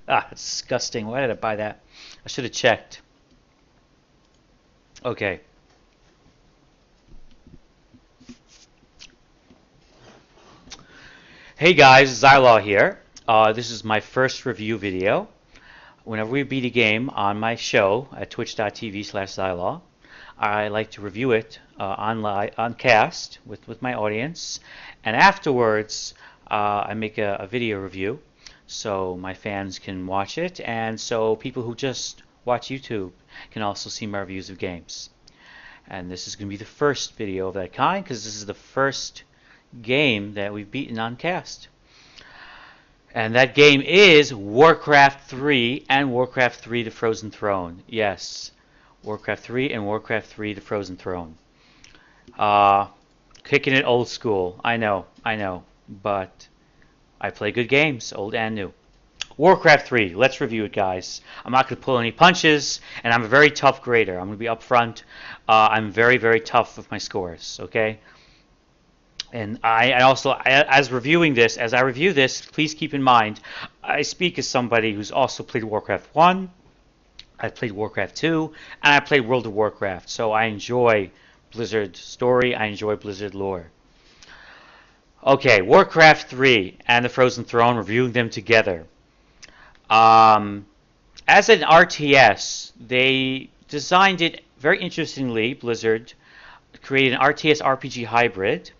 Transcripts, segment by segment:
Ah, it's disgusting. Why did I buy that? I should have checked. Okay. Hey guys, Zhylaw here. This is my first review video. Whenever we beat a game on my show at twitch.tv/Zhylaw, I like to review it on cast with my audience, and afterwards I make a video review so my fans can watch it, and so people who just watch YouTube can also see my reviews of games. And this is going to be the first video of that kind because this is the first game that we've beaten on cast. And that game is Warcraft 3 and Warcraft 3 The Frozen Throne. Yes, Warcraft 3 and Warcraft 3 The Frozen Throne. Kicking it old school. I know. But I play good games, old and new. Warcraft 3, let's review it, guys. I'm not going to pull any punches, and I'm a very tough grader. I'm going to be upfront. I'm very, very tough with my scores, okay? And I also, as I review this, please keep in mind, I speak as somebody who's also played Warcraft 1, I played Warcraft 2, and I played World of Warcraft. So I enjoy Blizzard story, I enjoy Blizzard lore. Okay, Warcraft 3 and the Frozen Throne, reviewing them together. As an RTS, they designed it very interestingly. Blizzard created an RTS RPG hybrid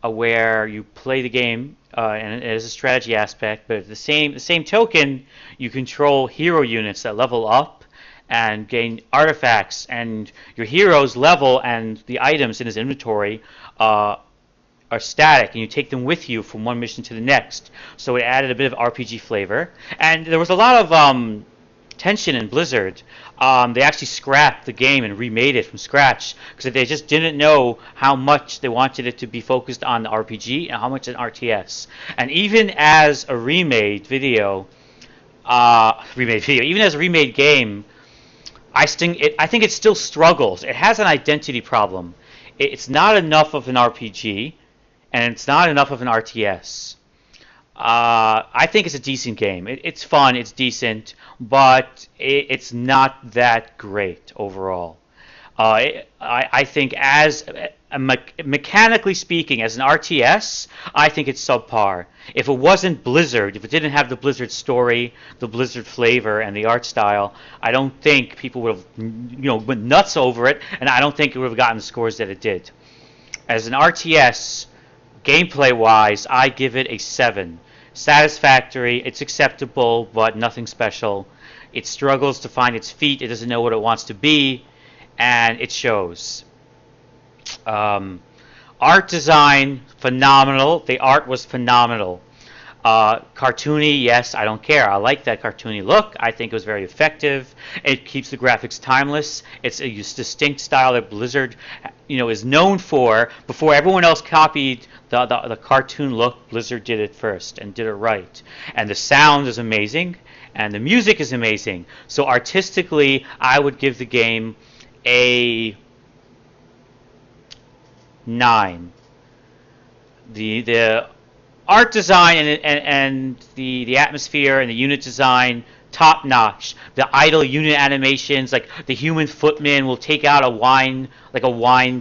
where you play the game and it has a strategy aspect, but at the same token, you control hero units that level up and gain artifacts, and your hero's level and the items in his inventory are static, and you take them with you from one mission to the next. So it added a bit of RPG flavor, and there was a lot of tension in Blizzard. They actually scrapped the game and remade it from scratch because they just didn't know how much they wanted it to be focused on the RPG and how much an RTS. And even as a remade video, even as a remade game, I think it still struggles. It has an identity problem. It's not enough of an RPG, and it's not enough of an RTS. I think it's a decent game. It's fun, it's decent, but it's not that great overall. I think as mechanically speaking, as an RTS, I think it's subpar. If it wasn't Blizzard, if it didn't have the Blizzard story, the Blizzard flavor, and the art style, I don't think people would have, went nuts over it, and I don't think it would have gotten the scores that it did. As an RTS, gameplay-wise, I give it a 7. Satisfactory, it's acceptable, but nothing special. It struggles to find its feet, it doesn't know what it wants to be, and it shows. Art design, phenomenal. The art was phenomenal. Cartoony, yes, I don't care. I like that cartoony look. I think it was very effective. It keeps the graphics timeless. It's a distinct style that Blizzard, is known for. Before everyone else copied the cartoon look, Blizzard did it first and did it right. And the sound is amazing, and the music is amazing. So artistically, I would give the game a 9. The art design and the atmosphere and the unit design, top notch. The idle unit animations, like the human footman will take out a wine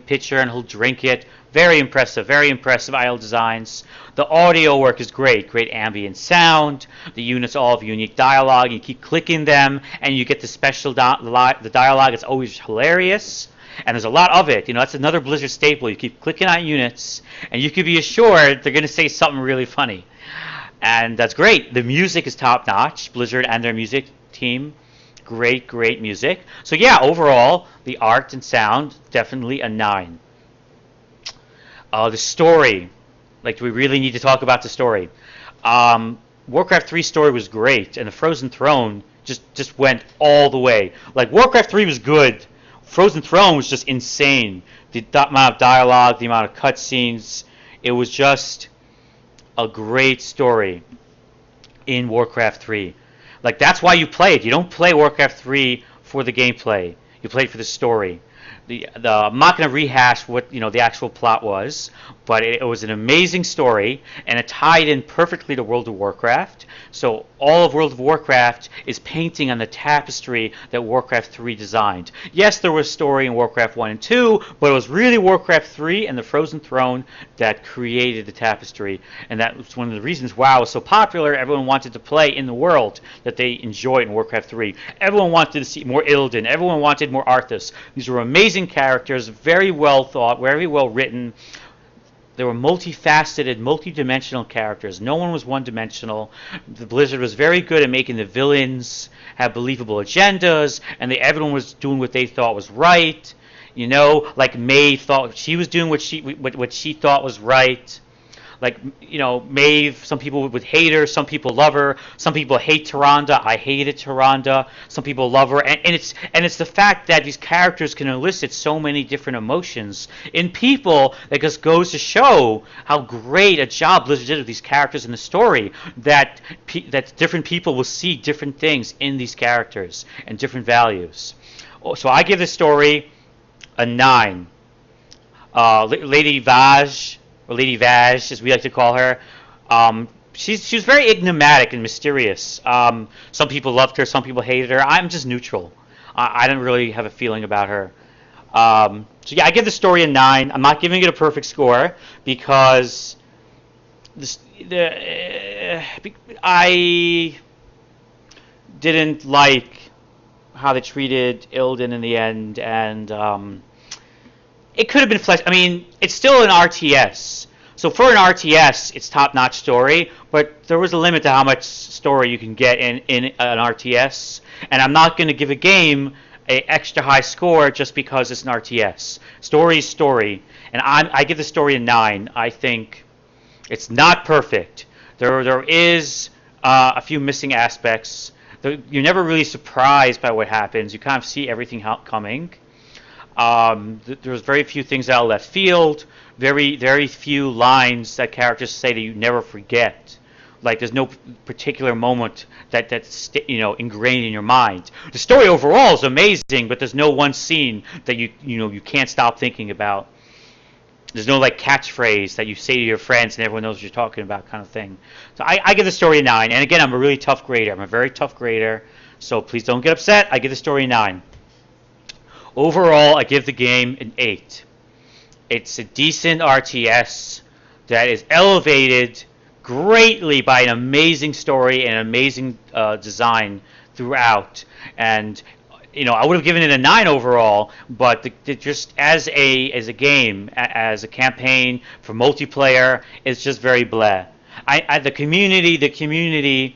pitcher and he'll drink it. Very impressive idle designs. The audio work is great ambient sound. The units all have unique dialogue. You keep clicking them and you get the special the dialogue. It's always hilarious. And there's a lot of it. That's another Blizzard staple. You keep clicking on units, and you can be assured they're going to say something really funny. And that's great. The music is top-notch. Blizzard and their music team, great music. So yeah, overall, the art and sound, definitely a 9. The story. Do we really need to talk about the story? Warcraft 3 story was great, and the Frozen Throne just went all the way. Warcraft 3 was good. Frozen Throne was just insane. The amount of dialogue, the amount of cutscenes, it was just a great story in Warcraft 3. That's why you play it. You don't play Warcraft 3 for the gameplay. You play it for the story. I'm not going to rehash what the actual plot was, but it was an amazing story, and it tied in perfectly to World of Warcraft. So all of World of Warcraft is painting on the tapestry that Warcraft 3 designed. Yes, there was story in Warcraft 1 and 2, but it was really Warcraft 3 and the Frozen Throne that created the tapestry, and that was one of the reasons WoW was so popular. Everyone wanted to play in the world that they enjoyed in Warcraft 3. Everyone wanted to see more Illidan. Everyone wanted more Arthas. These were amazing characters, very well thought, very well written. They were multifaceted, multi-dimensional characters. No one was one-dimensional. The Blizzard was very good at making the villains have believable agendas, and everyone was doing what they thought was right. Like Maeve thought she was doing what she thought was right. Like, Maeve, some people would hate her, some people love her, some people hate Tyrande. I hated Tyrande. Some people love her, and it's the fact that these characters can elicit so many different emotions in people that just goes to show how great a job Blizzard did with these characters in the story. That different people will see different things in these characters and different values. So I give the story a 9. Lady Vaj, or Lady Vaj, as we like to call her, she was very enigmatic and mysterious. Some people loved her, some people hated her. I'm just neutral. I didn't really have a feeling about her. So yeah, I give the story a 9. I'm not giving it a perfect score because I didn't like how they treated Illidan in the end, and it could have been fleshed. I mean, it's still an RTS. So for an RTS, it's top-notch story, but there was a limit to how much story you can get in an RTS. And I'm not going to give a game an extra high score just because it's an RTS. Story is story. And I give the story a 9. I think it's not perfect. There is a few missing aspects. You're never really surprised by what happens. You kind of see everything coming. There's very few things out of left field. Very, very few lines that characters say that you never forget. Like there's no particular moment that's ingrained in your mind. The story overall is amazing, but there's no one scene that you can't stop thinking about. There's no like catchphrase that you say to your friends and everyone knows what you're talking about, kind of thing. So I give the story a 9. And again, I'm a really tough grader. I'm a very tough grader. So please don't get upset. I give the story a 9. Overall, I give the game an 8. It's a decent RTS that is elevated greatly by an amazing story and amazing design throughout. And I would have given it a 9 overall, but just as a game, as a campaign for multiplayer, it's just very blah. The community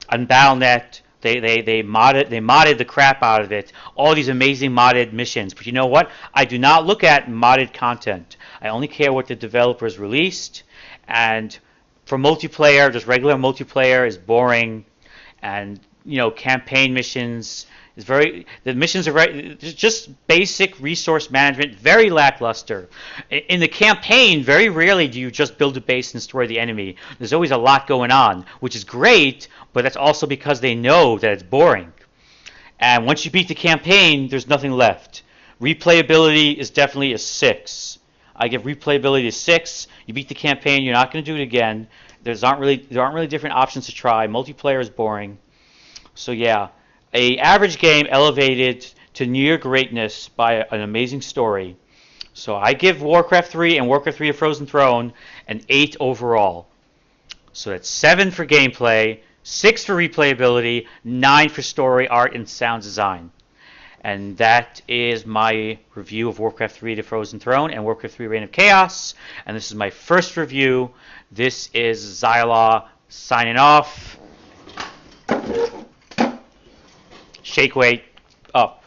on Battle.net. They modded the crap out of it. All these amazing modded missions. But you know what? I do not look at modded content. I only care what the developers released. And for multiplayer, just regular multiplayer is boring. And campaign missions is the missions are just basic resource management, very lackluster. In the campaign, very rarely do you just build a base and destroy the enemy. There's always a lot going on, which is great, but that's also because they know that it's boring. And once you beat the campaign, there's nothing left. Replayability is definitely a 6. I give replayability a 6. You beat the campaign, you're not going to do it again. There aren't really different options to try. Multiplayer is boring. So yeah. A average game elevated to near greatness by an amazing story. So I give Warcraft 3 and Warcraft 3 A Frozen Throne an 8 overall. So that's 7 for gameplay, 6 for replayability, 9 for story, art, and sound design. And that is my review of Warcraft 3 The Frozen Throne and Warcraft 3 Reign of Chaos. And this is my first review. This is Zhylaw signing off. Shake weight up.